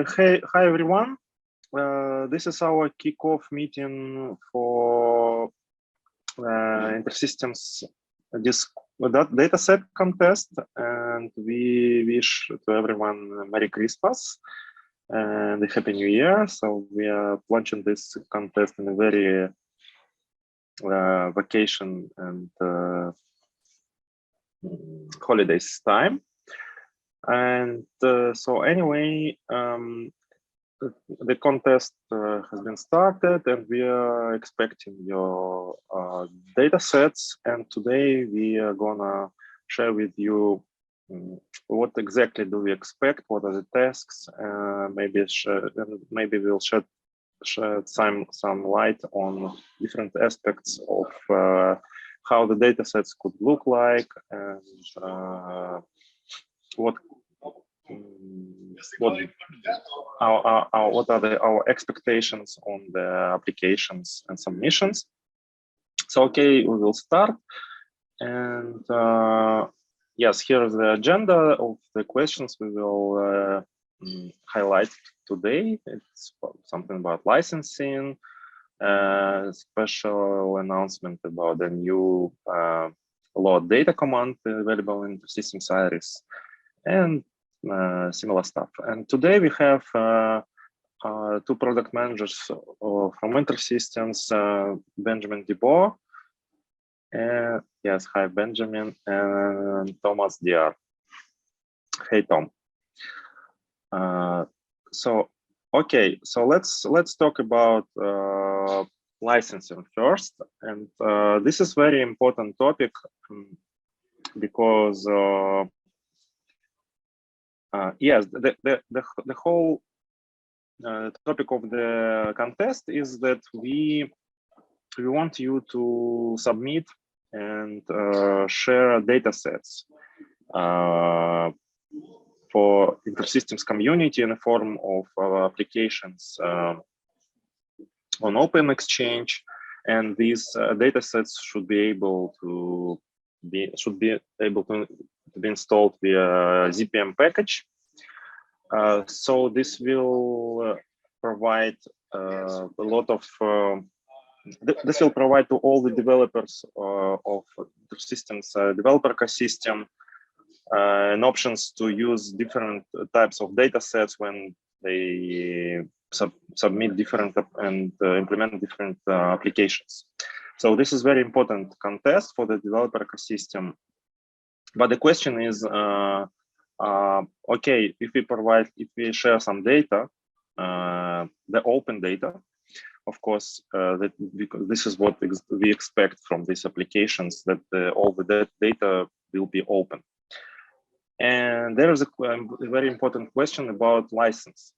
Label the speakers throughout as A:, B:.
A: Hi everyone. This is our kickoff meeting for InterSystems DataSet contest, and we wish to everyone Merry Christmas and a Happy New Year. So we are launching this contest in a very vacation and holidays time. And so anyway, the contest has been started, and we are expecting your data sets. And today we are gonna share with you what exactly do we expect, what are the tasks, maybe we'll shed some light on different aspects of how the data sets could look like, and what are our expectations on the applications and submissions. So okay, we will start. And yes, here is the agenda of the questions we will highlight today. It's something about licensing, special announcement about the new load data command available in InterSystems IRIS, and similar stuff. And today we have two product managers from InterSystems, Benjamin DeBoer. Yes, hi Benjamin, and Thomas Diar. Hey Tom. So okay, so let's talk about licensing first, and this is very important topic because yes, the whole topic of the contest is that we want you to submit and share data sets for InterSystems community in the form of applications on Open Exchange, and these data sets should be able to be installed via ZPM package. So this will provide a lot of this will provide to all the developers of InterSystems developer ecosystem and options to use different types of data sets when they submit different and implement different applications. So this is very important contest for the developer ecosystem. But the question is, okay, if we share some data, the open data, of course, because this is what we expect from these applications, that all the data will be open. And there is a very important question about license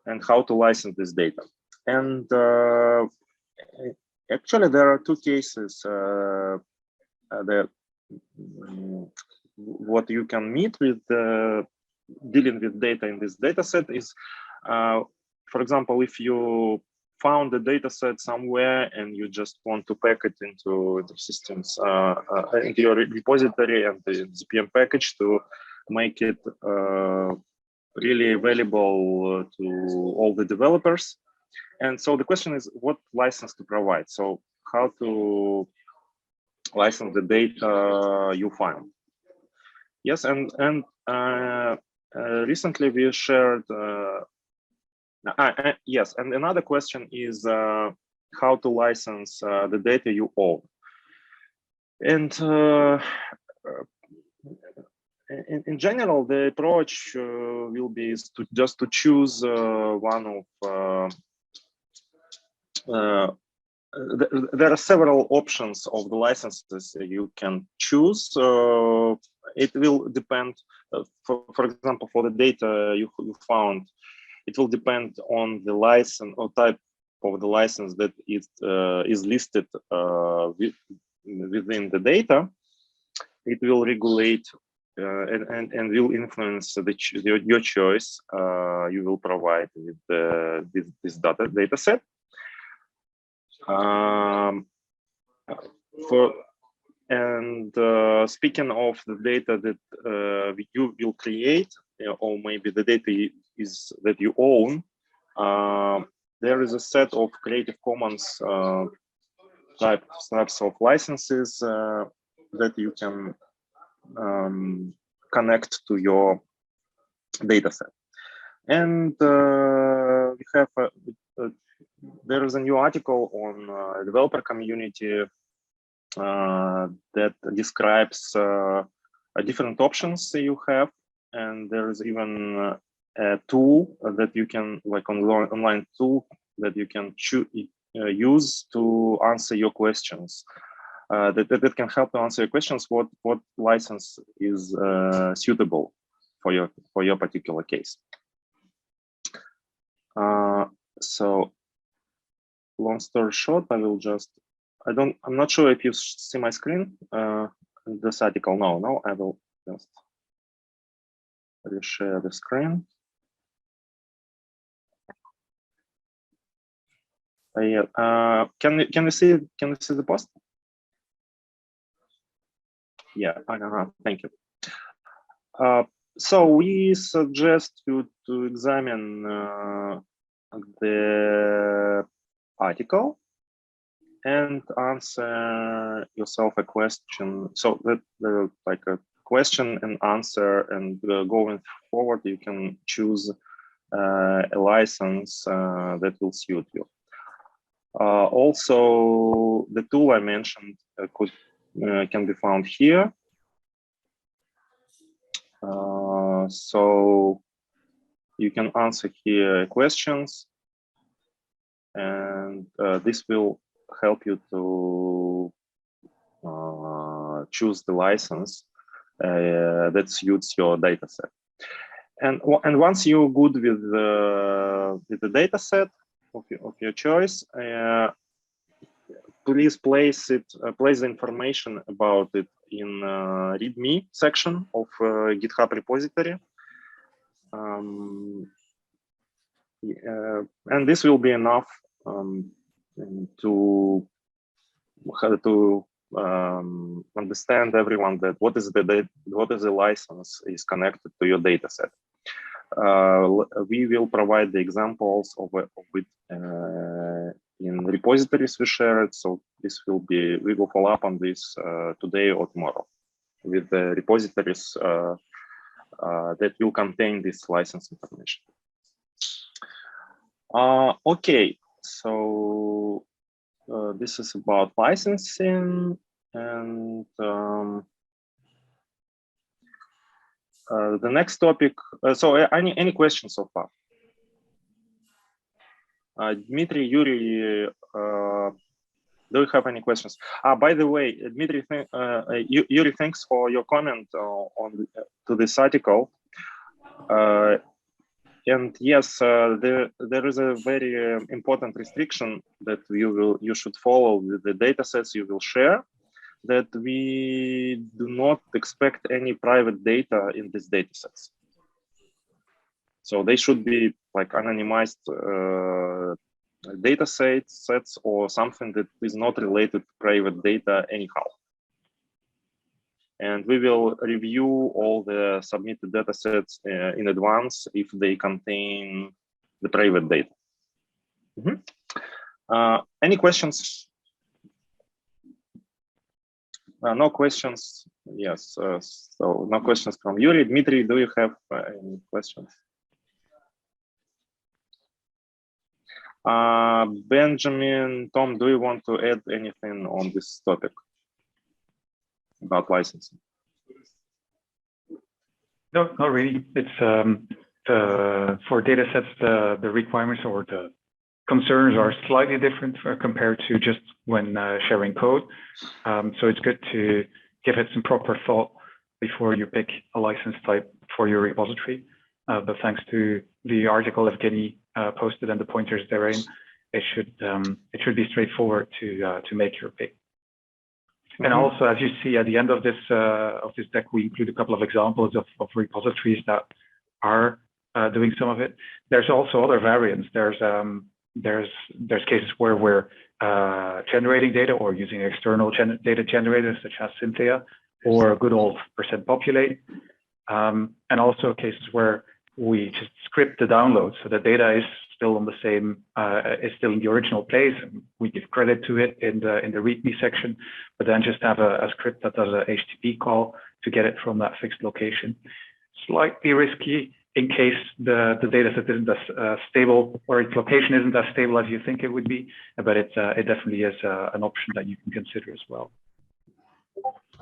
A: and how to license this data. And actually, there are two cases that what you can meet with dealing with data in this data set is, for example, if you found the data set somewhere and you just want to pack it into InterSystems, into your repository and the ZPM package to make it really available to all the developers. And so the question is what license to provide. So how to license the data you find. Yes, and recently we shared, yes, and another question is how to license the data you own. And in general, the approach will be just to choose one of there are several options of the licenses you can choose. It will depend, for example, for the data you found, it will depend on the license or type of the license that is listed within the data. It will regulate and will influence your choice you will provide with this data set. And speaking of the data that you will create, or maybe the data is that you own, there is a set of Creative Commons types of licenses that you can connect to your dataset. And we have there is a new article on developer community that describes different options you have, and there is even a tool that you can, like online tool that you can use to answer your questions. That can help to answer your questions. What license is suitable for your particular case? So, long story short, I'm not sure if you see my screen. This article, no, I will just reshare the screen. Yeah. Can you see the post? Yeah. Thank you. So we suggest you to examine the article and answer yourself a question. So that like a question and answer, and going forward, you can choose a license that will suit you. Also, the tool I mentioned can be found here. So you can answer here questions, and this will help you to choose the license that suits your dataset. And once you're good with the dataset of your choice, please place the information about it in README section of GitHub repository. And this will be enough to understand everyone that what is the license is connected to your dataset. We will provide the examples of it in repositories we shared. So we will follow up on this today or tomorrow with the repositories that will contain this license information. Okay, so this is about licensing, and the next topic. So any questions so far? Dmitry, Yuri, do you have any questions? By the way, Dmitry, Yuri, thanks for your comment to this article. And yes, there is a very important restriction that you should follow with the datasets you will share, that we do not expect any private data in these datasets. So they should be like anonymized data sets or something that is not related to private data anyhow. And we will review all the submitted datasets in advance if they contain the private data. Any questions? No questions. Yes. So no questions from Yuri. Dmitry, do you have any questions? Benjamin, Tom, do you want to add anything on this topic about licensing?
B: No, not really. It's for datasets, the requirements or the concerns are slightly different compared to just when sharing code. So it's good to give it some proper thought before you pick a license type for your repository. But thanks to the article Evgeny posted and the pointers therein, it should be straightforward to make your pick. And also, as you see at the end of this deck, we include a couple of examples of repositories that are doing some of it. There's also other variants. There's cases where we're generating data or using external data generators such as Cynthia or good old %populate. And also cases where we just script the download so the data is still on the same, is still in the original place. And we give credit to it in the README section, but then just have a script that does a HTTP call to get it from that fixed location. Slightly risky in case the data set isn't as stable or its location isn't as stable as you think it would be, but it definitely is an option that you can consider as well.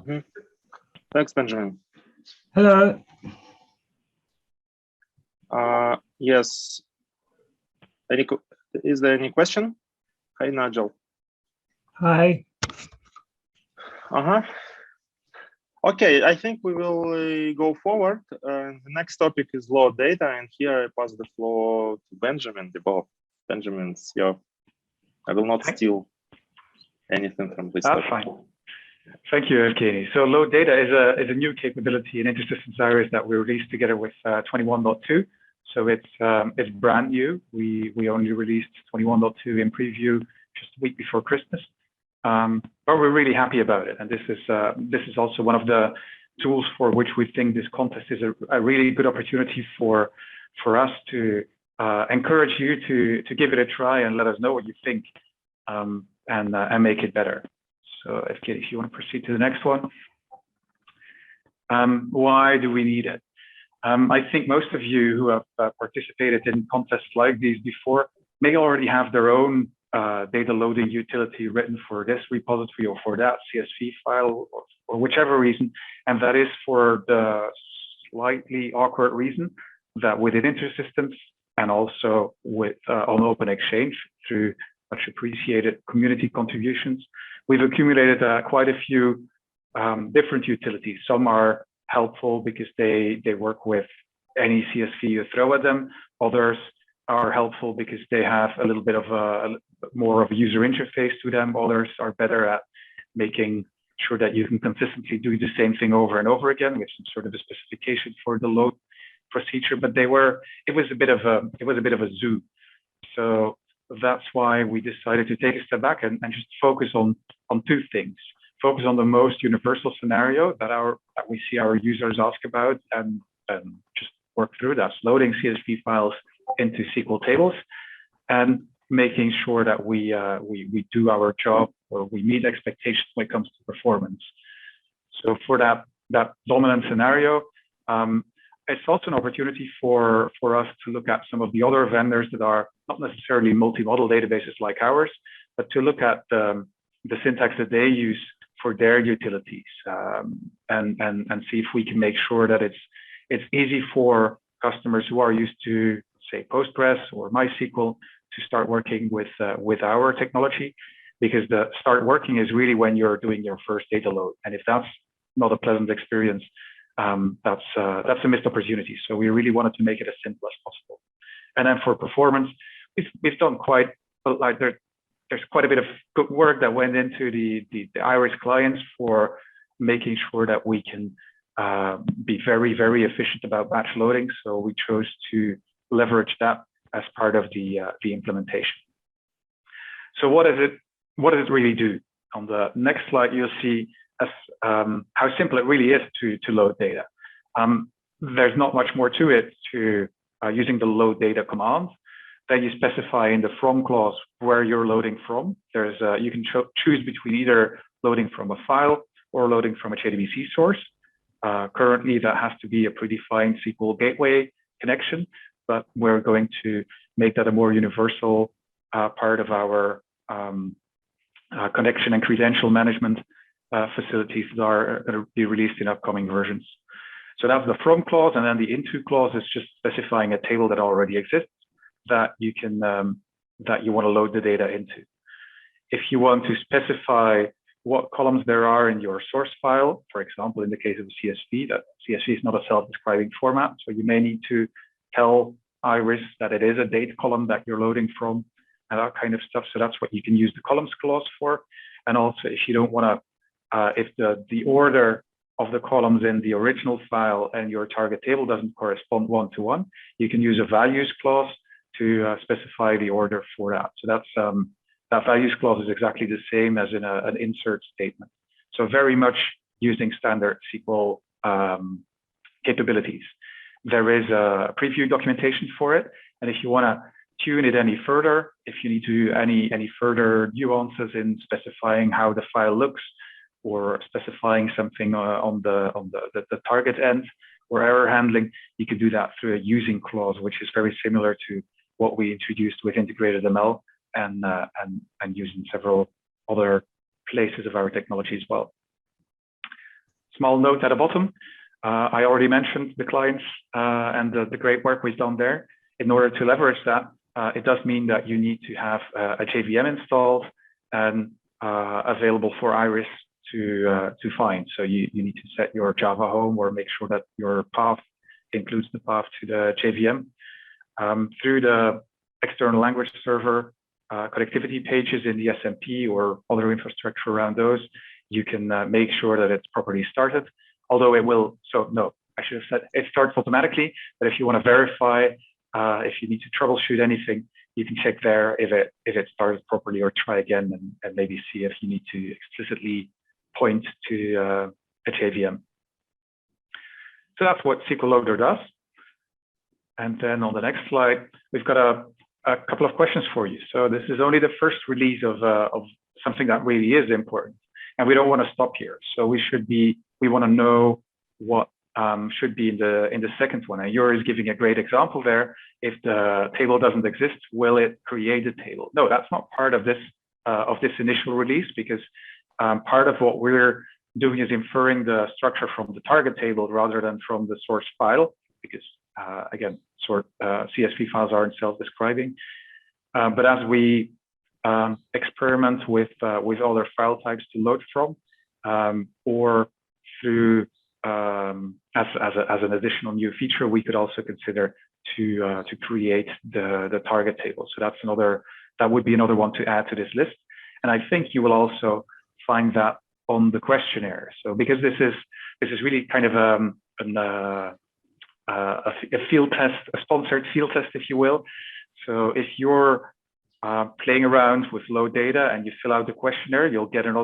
A: Mm-hmm. Thanks, Benjamin.
C: Hello.
A: Yes. Is there any question? Hi, Nigel.
C: Hi.
A: Okay, I think we will go forward. The next topic is load data, and here I pass the floor to Benjamin DeBow. Benjamin, I will not steal anything from this topic.
B: Fine. Thank you, Evgeny. So load data is a new capability in InterSystems IRIS that we released together with 21.2. So it's brand new. We only released 21.2 in preview just a week before Christmas. But we're really happy about it. And this is also one of the tools for which we think this contest is a really good opportunity for us to encourage you to give it a try and let us know what you think and make it better. So if you want to proceed to the next one. Why do we need it? I think most of you who have participated in contests like these before may already have their own data loading utility written for this repository or for that CSV file or whichever reason. And that is for the slightly awkward reason that within InterSystems and also with on OpenExchange through much appreciated community contributions, we've accumulated quite a few different utilities. Some are helpful because they work with any CSV you throw at them. Others are helpful because they have a little bit of more of a user interface to them. Others are better at making sure that you can consistently do the same thing over and over again with some sort of a specification for the load procedure. But it was a bit of a zoo. So that's why we decided to take a step back and just focus on two things. Focus on the most universal scenario that we see our users ask about and just work through. That's loading CSV files into SQL tables and making sure that we do our job or we meet expectations when it comes to performance. So for that dominant scenario, it's also an opportunity for us to look at some of the other vendors that are not necessarily multi-model databases like ours, but to look at the syntax that they use for their utilities and see if we can make sure that it's easy for customers who are used to, say, Postgres or MySQL to start working with our technology, because the start working is really when you're doing your first data load. And if that's not a pleasant experience, that's a missed opportunity. So we really wanted to make it as simple as possible. And then for performance, we've done there's quite a bit of good work that went into the IRIS clients for making sure that we can be very, very efficient about batch loading. So we chose to leverage that as part of the implementation. So what does it really do? On the next slide, you'll see how simple it really is to load data. There's not much more to it to using the load data command. Then you specify in the from clause where you're loading from. You can choose between either loading from a file or loading from a JDBC source. Currently, that has to be a predefined SQL gateway connection, but we're going to make that a more universal part of our connection and credential management facilities that are going to be released in upcoming versions. So that's the from clause, and then the into clause is just specifying a table that already exists that you can that you want to load the data into. If you want to specify what columns there are in your source file, for example, in the case of CSV, that CSV is not a self-describing format, so you may need to tell IRIS that it is a date column that you're loading from and that kind of stuff. So that's what you can use the columns clause for. And also, if you don't want to, if the order of the columns in the original file and your target table doesn't correspond one-to-one, you can use a values clause to specify the order for that. So that values clause is exactly the same as in an insert statement. So very much using standard SQL capabilities. There is a preview documentation for it. And if you want to tune it any further, if you need to do any further nuances in specifying how the file looks, or specifying something on the target end or error handling, you can do that through a using clause, which is very similar to what we introduced with integrated ML and used in several other places of our technology as well. Small note at the bottom. I already mentioned the clients and the great work we've done there. In order to leverage that, it does mean that you need to have a JVM installed and available for IRIS to find. So you need to set your Java home or make sure that your path includes the path to the JVM. Through the external language server connectivity pages in the SMP or other infrastructure around those, you can make sure that it's properly started. Although it will, so no, I should have said it starts automatically, but if you want to verify, if you need to troubleshoot anything, you can check there if it started properly, or try again and maybe see if you need to explicitly point to a JVM. So that's what SQL Loader does. And then on the next slide, we've got a couple of questions for you. So this is only the first release of something that really is important, and we don't want to stop here. So we want to know what should be in the second one. And Yuri is giving a great example there. If the table doesn't exist, will it create a table? No, that's not part of this initial release, because part of what we're doing is inferring the structure from the target table rather than from the source file, because again, CSV files aren't self-describing. But as we experiment with other file types to load from, or through as an additional new feature, we could also consider to create the target table. So that would be another one to add to this list. And I think you will also find that on the questionnaire. So because this is really kind of a field test, a sponsored field test, if you will. So if you're playing around with low data and you fill out the questionnaire, you'll get an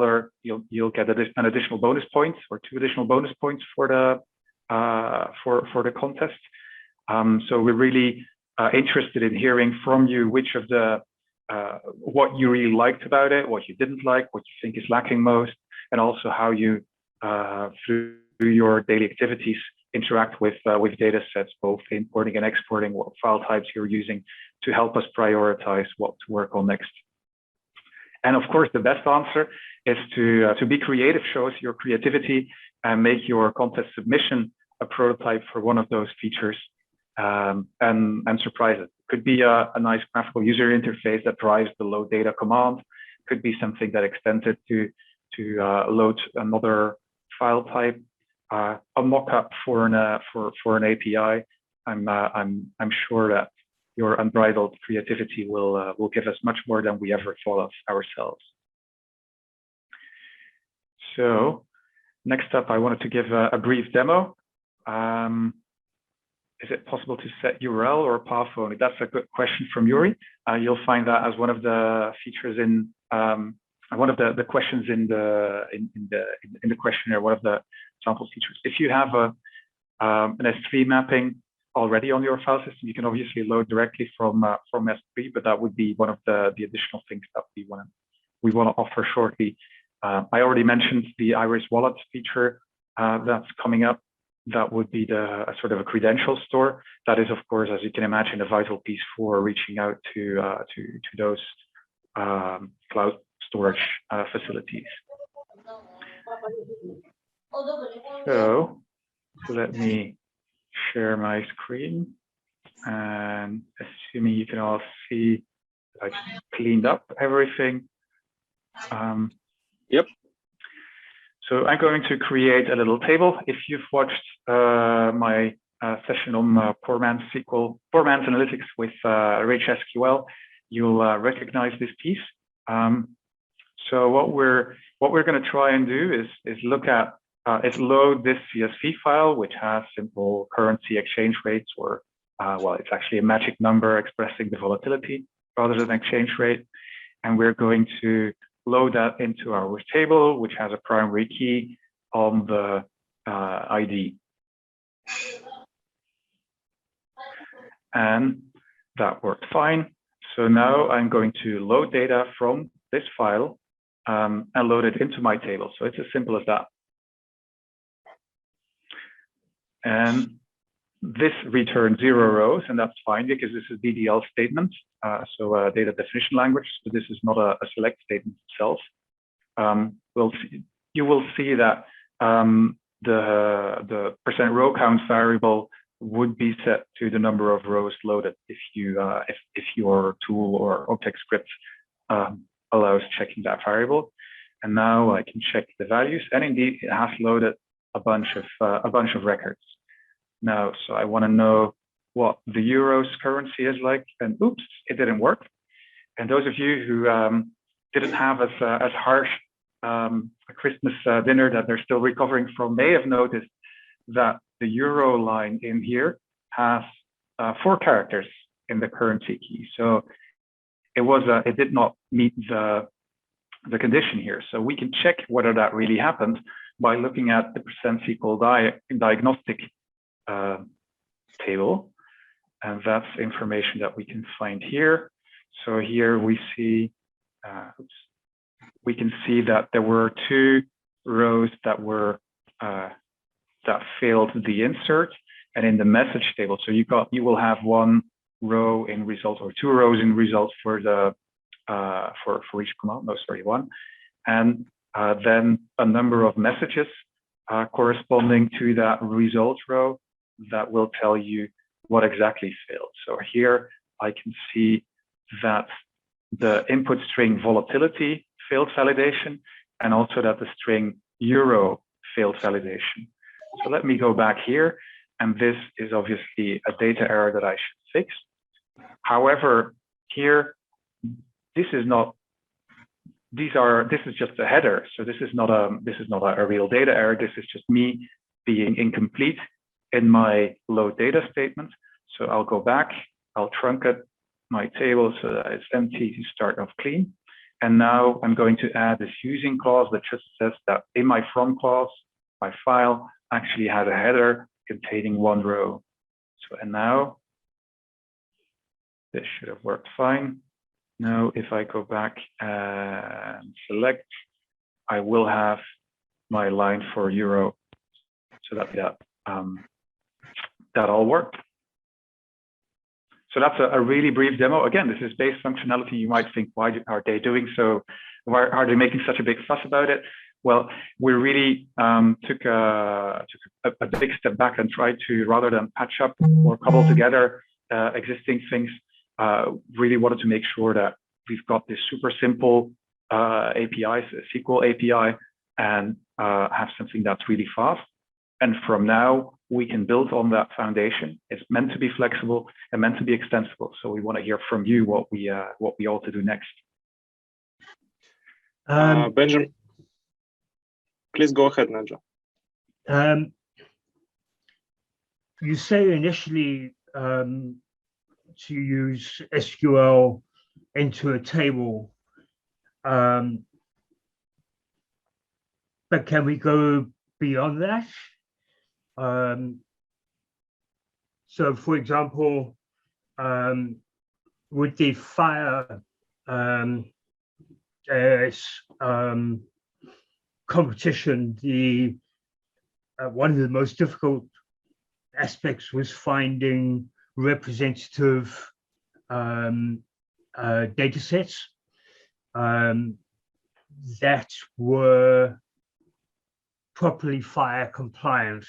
B: additional bonus points, or 2 additional bonus points for the contest. So we're really interested in hearing from you which of the what you really liked about it, what you didn't like, what you think is lacking most, and also how you through your daily activities interact with data sets, both importing and exporting, what file types you're using to help us prioritize what to work on next. And of course, the best answer is to be creative, show us your creativity, and make your contest submission a prototype for one of those features, and surprise it. Could be a nice graphical user interface that drives the load data command. Could be something that extends it to load another file type. A mock-up for an API. I'm sure that your unbridled creativity will give us much more than we ever thought of ourselves. So next up, I wanted to give a brief demo. Is it possible to set URL or path only? That's a good question from Yuri. You'll find that as one of the features in one of the questions in the questionnaire, one of the sample features. If you have an S3 mapping already on your file system, you can obviously load directly from S3, but that would be one of the additional things that we want to offer shortly. I already mentioned the IRIS wallet feature that's coming up. That would be a sort of a credential store. That is, of course, as you can imagine, a vital piece for reaching out to those cloud storage facilities. So let me share my screen, and assuming you can all see, I just cleaned up everything.
A: Yep.
B: So I'm going to create a little table. If you've watched my session on Poor Man's Analytics with Rich SQL, you'll recognize this piece. So what we're going to try and do is look at load this CSV file, which has simple currency exchange rates, or well, it's actually a magic number expressing the volatility rather than exchange rate. and we're going to load that into our table, which has a primary key on the ID. And that worked fine. So now I'm going to load data from this file and load it into my table. So it's as simple as that. And this returns 0 rows, and that's fine because this is DDL statement, so a data definition language. So this is not a select statement itself. You will see that the % row count variable would be set to the number of rows loaded if your tool or object script allows checking that variable. And now I can check the values, and indeed it has loaded a bunch of records. Now, so I want to know what the euros currency is like, and oops, it didn't work. And those of you who didn't have as harsh a Christmas dinner that they're still recovering from may have noticed that the euro line in here has 4 characters in the currency key. So it did not meet the condition here. So we can check whether that really happened by looking at the %SQL diagnostic table, and that's information that we can find here. So here we see, we can see that there were 2 rows that were that failed the insert, and in the message table, so you will have 1 row in results or 2 rows in results for the for each command. No, sorry, 1, and then a number of messages corresponding to that results row that will tell you what exactly failed. So here I can see that the input string volatility failed validation, and also that the string euro failed validation. So let me go back here, and this is obviously a data error that I should fix. However, here, this is just a header. So this is not a real data error. This is just me being incomplete in my load data statement. So I'll go back, I'll truncate my table so that it's empty to start off clean. And now I'm going to add this using clause that just says that in my from clause, my file actually has a header containing 1 row. So, and now this should have worked fine. Now, if I go back and select, I will have my line for euro. So that all worked. So that's a really brief demo. Again, this is base functionality. You might think, why are they doing so? Why are they making such a big fuss about it? Well, we really took a big step back and tried to, rather than patch up or cobble together existing things, really wanted to make sure that we've got this super simple API, SQL API, and have something that's really fast. And from now, we can build on that foundation. It's meant to be flexible and meant to be extensible. So we want to hear from you what we ought to do next.
A: Benjamin, please go ahead, Nadja.
C: You say initially to use SQL into a table, but can we go beyond that? So, for example, with the fire competition, one of the most difficult aspects was finding representative data sets that were properly fire compliant.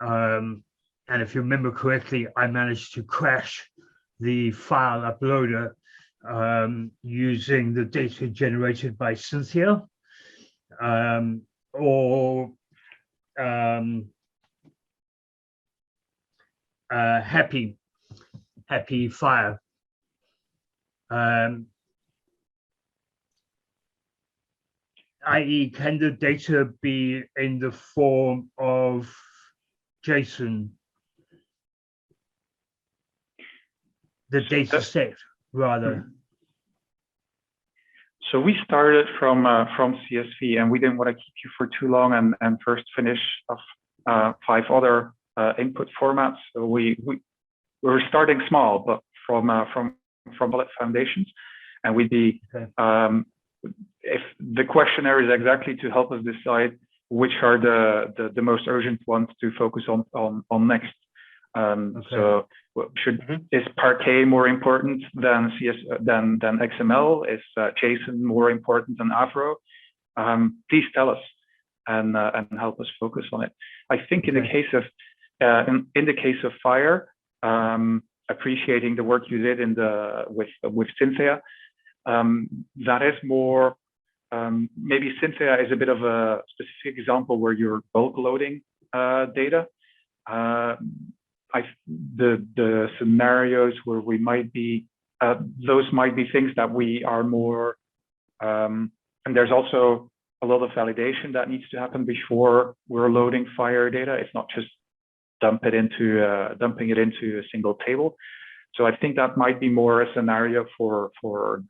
C: And if you remember correctly, I managed to crash the file uploader using the data generated by Cynthia or Happy Fire. I.e., can the data be in the form of JSON? The data set, rather.
B: So we started from CSV, and we didn't want to keep you for too long and first finish off 5 other input formats. So we were starting small, but from solid foundations, and we'd be if the questionnaire is exactly to help us decide which are the most urgent ones to focus on next. So is Parquet more important than than XML? Is JSON more important than Avro? Please tell us and help us focus on it. I think in the case of in the case of Fire, appreciating the work you did with Cynthia, that is more maybe Cynthia is a bit of a specific example where you're bulk loading data. The scenarios where we might be, those might be things that we are more, and there's also a lot of validation that needs to happen before we're loading Fire data. It's not just dumping it into a single table. So I think that might be more a scenario for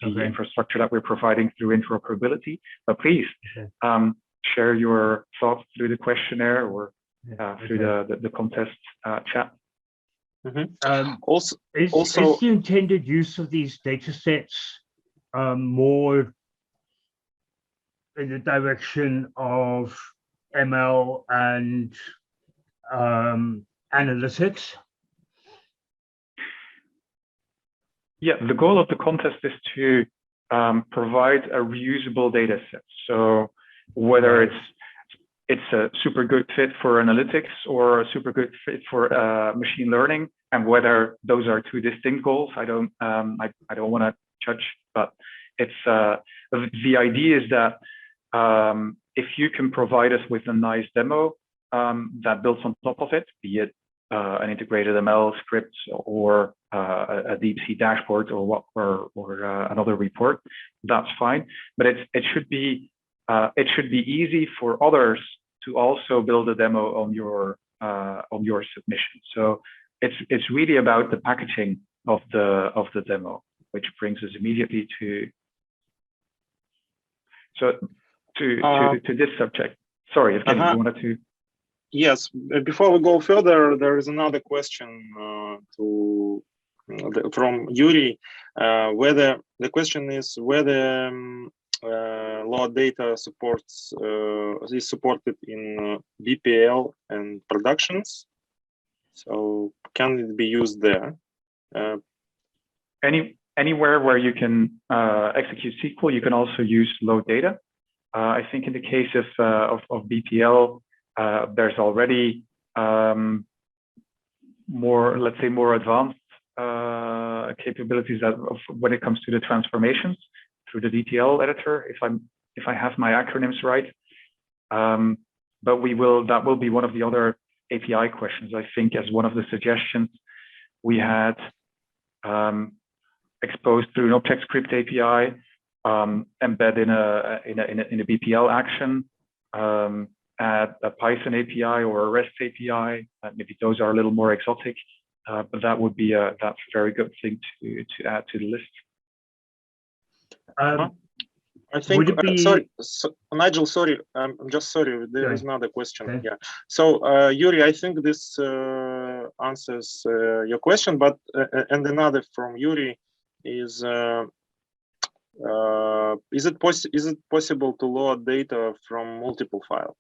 B: the infrastructure that we're providing through interoperability. But please share your thoughts through the questionnaire or through the contest chat.
C: Also, is the intended use of these data sets more in the direction of ML and analytics?
B: Yeah, the goal of the contest is to provide a reusable data set. So whether it's a super good fit for analytics or a super good fit for machine learning, and whether those are 2 distinct goals, I don't want to judge, but it's the idea is that if you can provide us with a nice demo that builds on top of it, be it an integrated ML script or a deep sea dashboard or another report, that's fine. But it should be easy for others to also build a demo on your submission. So it's really about the packaging of the demo, which brings us immediately to this subject. Sorry, Evgeny, you wanted to.
A: Yes, before we go further, there is another question from Yuri. Whether the question is whether load data supports is supported in BPL and productions. So can it be used there?
B: Anywhere where you can execute SQL, you can also use load data. I think in the case of BPL, there's already more, let's say, more advanced capabilities when it comes to the transformations through the DTL editor, if I have my acronyms right. But that will be one of the other API questions. I think as one of the suggestions we had exposed through an object script API, embed in a BPL action, add a Python API or a REST API. Maybe those are a little more exotic, but that would be that's a very good thing to add to the list.
A: I think, sorry, Nigel, sorry, I'm just sorry, there is another question. Okay. Yeah. So, Yuri, I think this answers your question, but, and another from Yuri is it possible to load data from multiple files?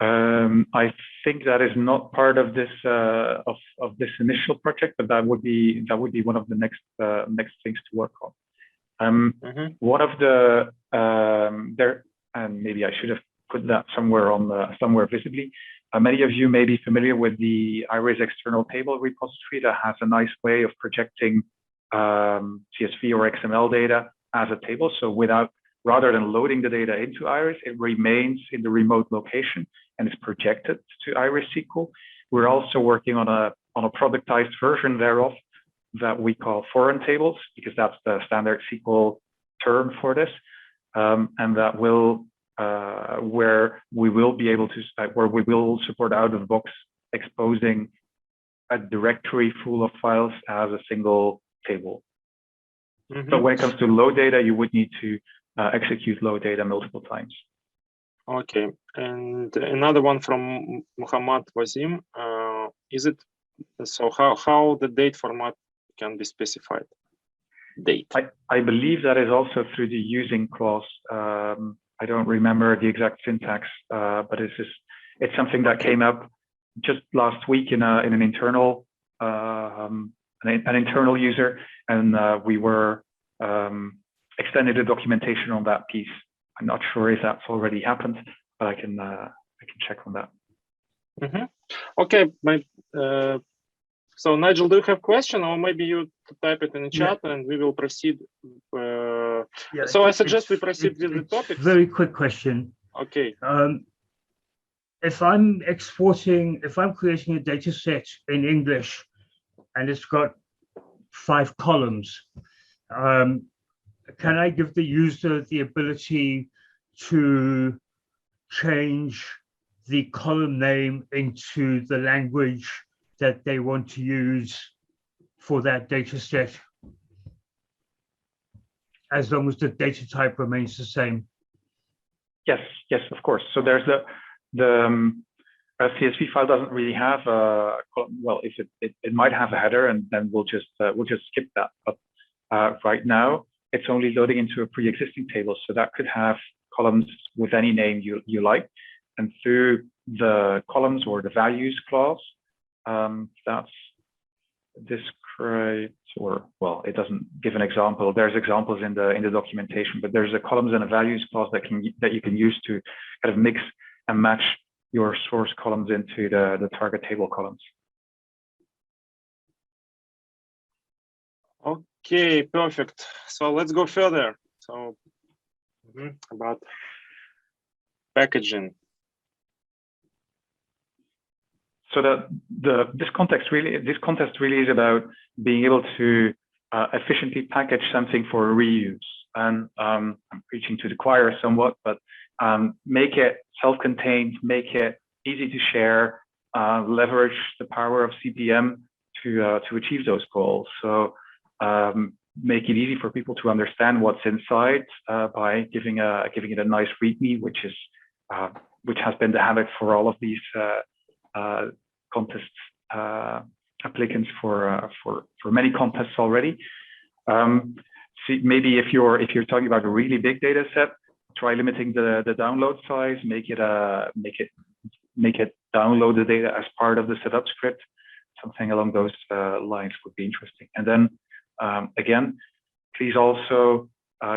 B: I think that is not part of this of this initial project, but that would be one of the next things to work on. One of the and maybe I should have put that somewhere visibly. Many of you may be familiar with the IRIS external table repository that has a nice way of projecting CSV or XML data as a table. So rather than loading the data into IRIS, it remains in the remote location and is projected to IRIS SQL. We're also working on a productized version thereof that we call foreign tables, because that's the standard SQL term for this, and that will where we will support out of the box exposing a directory full of files as a single table. But when it comes to load data, you would need to execute load data multiple times.
A: Okay, and another one from Muhammad Wazim. Is it so? How the date format can be specified? Date.
B: I believe that is also through the using clause. I don't remember the exact syntax, but it's something that came up just last week in an internal user, and we were extended the documentation on that piece. I'm not sure if that's already happened, but I can check on that.
A: Okay, so Nigel, do you have a question, or maybe you type it in the chat and we will proceed? So I suggest we proceed with the topic.
C: Very quick question.
A: Okay.
C: If I'm creating a data set in English and it's got 5 columns, can I give the user the ability to change the column name into the language that they want to use for that data set, as long as the data type remains the same?
B: Yes, of course. So there's the CSV file doesn't really have a column. Well, if it might have a header, and then we'll just skip that. But right now, it's only loading into a pre-existing table, so that could have columns with any name you like, and through the columns or the values clause, that's described, or well, it doesn't give an example. There's examples in the documentation, but there's a columns and a values clause that you can use to kind of mix and match your source columns into the target table columns.
A: Okay, perfect. So let's go further. So about packaging.
B: So this context really is about being able to efficiently package something for reuse. And I'm preaching to the choir somewhat, but make it self-contained, make it easy to share, leverage the power of CPM to achieve those goals. So make it easy for people to understand what's inside by giving it a nice README, which has been the habit for all of these contest applicants for many contests already. See, maybe if you're talking about a really big data set, try limiting the download size, make it download the data as part of the setup script. Something along those lines would be interesting. And then again, please also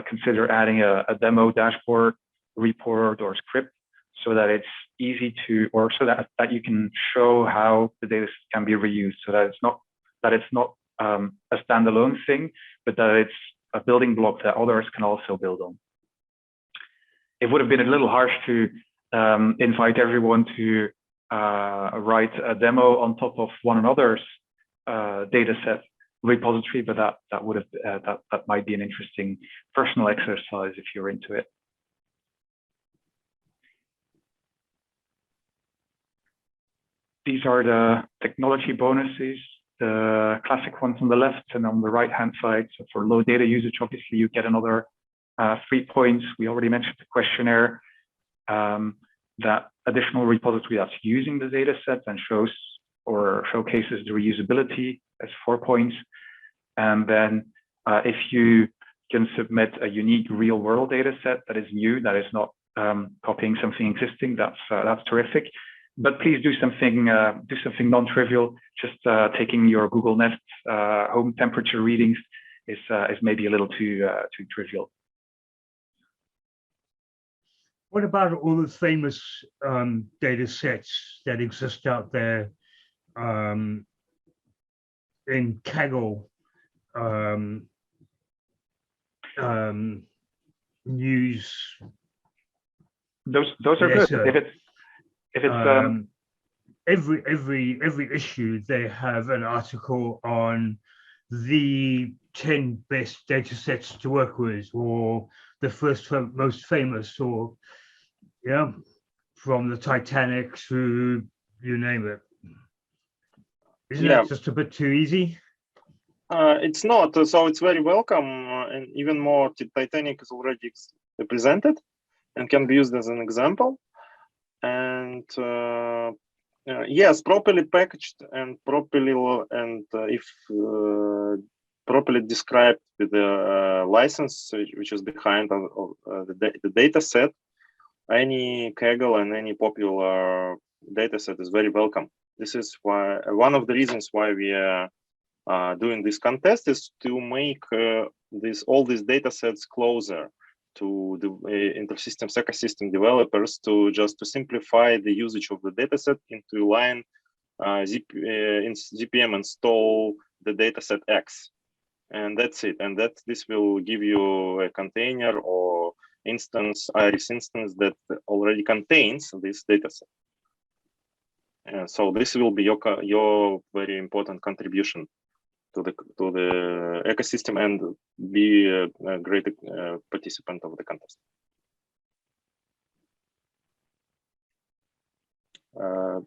B: consider adding a demo dashboard, report, or script, so that it's easy to, or so that you can show how the data can be reused, so that it's not a standalone thing, but that it's a building block that others can also build on. It would have been a little harsh to invite everyone to write a demo on top of one another's data set repository, but that would have that might be an interesting personal exercise if you're into it. These are the technology bonuses, the classic ones on the left and on the right-hand side. So for low data usage, obviously you get another 3 points. We already mentioned the questionnaire. That additional repository that's using the data set and shows or showcases the reusability as 4 points. And then if you can submit a unique real-world data set that is new, that is not copying something existing, that's terrific. But please do something non-trivial. Just taking your Google Nest home temperature readings is maybe a little too trivial.
C: What about all the famous data sets that exist out there in Kaggle, news?
B: Those are good. If it's
C: every issue they have an article on the 10 best data sets to work with, or the first most famous, or from the Titanic to you name it. Isn't that just a bit too easy?
A: It's not, so it's very welcome, and even more, Titanic is already presented and can be used as an example. And yes, properly packaged and properly if properly described with the license which is behind the data set, any Kaggle and any popular data set is very welcome. This is why one of the reasons why we are doing this contest is to make all these data sets closer to the InterSystems ecosystem developers, to simplify the usage of the dataset into line in ZPM install the dataset X, and that's it. And this will give you a container or instance, IRIS instance, that already contains this dataset. So this will be your very important contribution to the ecosystem and be a great participant of the contest.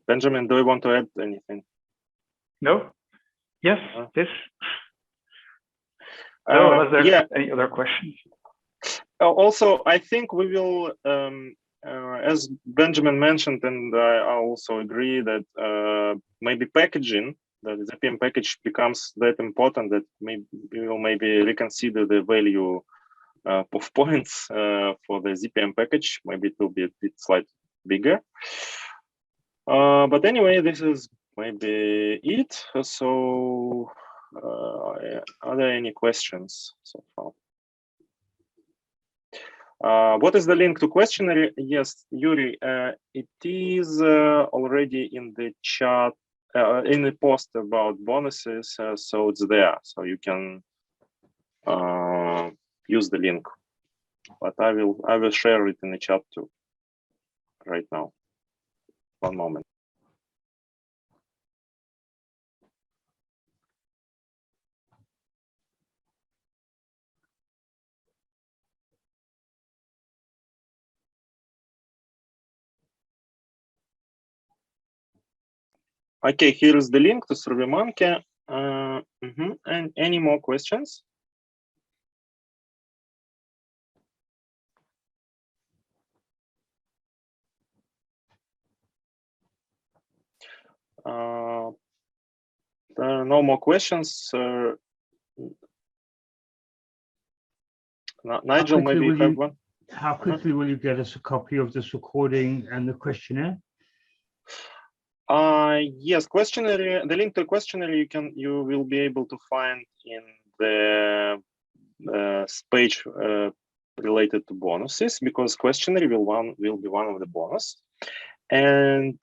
A: Benjamin, do you want to add anything?
B: No. Yes. This. No. Was there any other questions?
A: Also, I think we will, as Benjamin mentioned, and I also agree that maybe packaging, that the ZPM package becomes that important that we will maybe reconsider the value of points for the ZPM package. Maybe it will be a bit slightly bigger. But anyway, this is maybe it. So, are there any questions so far? What is the link to questionnaire? Yes, Yuri, it is already in the chat, in the post about bonuses, so it's there. So you can use the link, but I will share it in the chat too right now. One moment. Okay, here is the link to SurveyMonkey. And any more questions? There are no more questions. Nigel, maybe you have one.
C: How quickly will you get us a copy of this recording and the questionnaire?
A: Yes, questionnaire. The link to questionnaire you will be able to find in the page related to bonuses, because questionnaire will be one of the bonus. And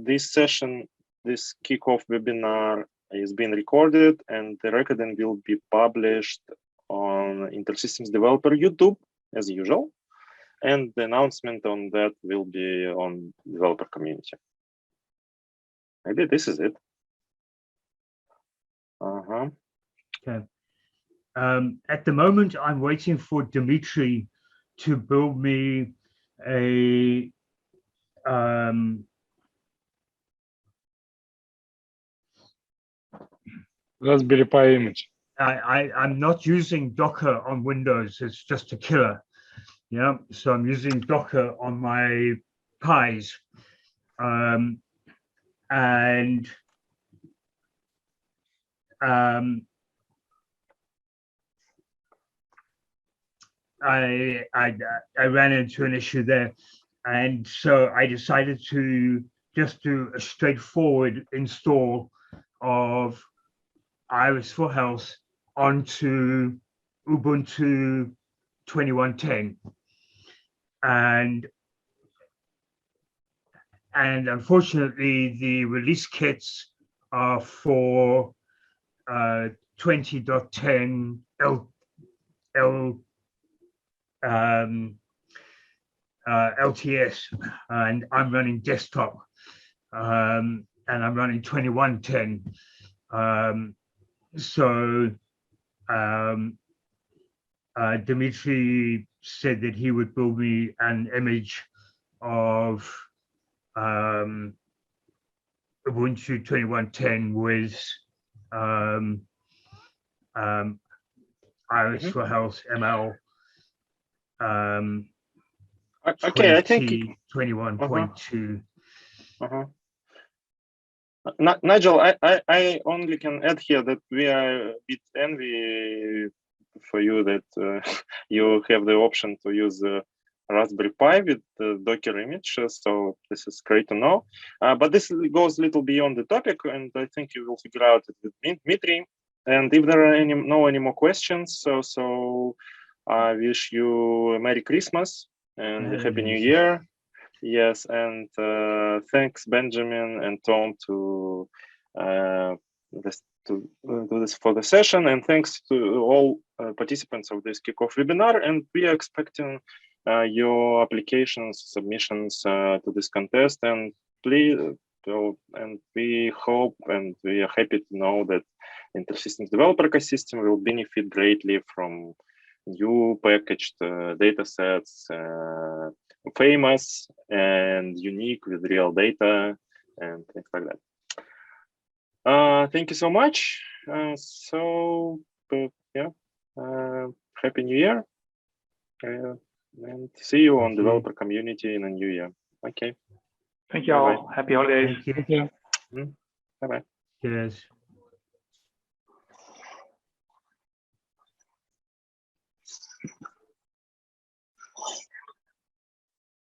A: this session, this kickoff webinar, is being recorded, and the recording will be published on InterSystems Developer YouTube as usual, and the announcement on that will be on developer community. Maybe this is it.
C: Okay. At the moment, I'm waiting for Dimitri to build me a
D: Raspberry Pi image.
C: I'm not using Docker on Windows. It's just a killer. Yeah. So I'm using Docker on my Pis. I ran into an issue there, and so I decided to just do a straightforward install of IRIS for Health onto Ubuntu 21.10, and unfortunately the release kits are for 20.10 LTS, and I'm running desktop, and I'm running 21.10. So Dimitri said that he would build me an image of Ubuntu 21.10 with IRIS for Health ML.
A: Okay, I think
C: 21.2.
A: Nigel, I only can add here that we are a bit envy for you that you have the option to use Raspberry Pi with the Docker image. So this is great to know. But this goes a little beyond the topic, and I think you will figure out it with Dmitry. And if there are any more questions, so I wish you a Merry Christmas and a Happy New Year. Yes, and thanks Benjamin and Tom to do this for the session, and thanks to all participants of this kickoff webinar. And we are expecting your applications, submissions to this contest, and please, and we hope and we are happy to know that InterSystems developer ecosystem will benefit greatly from new packaged data sets, famous and unique with real data and things like that. Thank you so much. Happy New Year. And see you on developer community in a new year. Okay.
B: Thank you all. Happy holidays.
C: Thank you.
A: Bye-bye.
C: Cheers.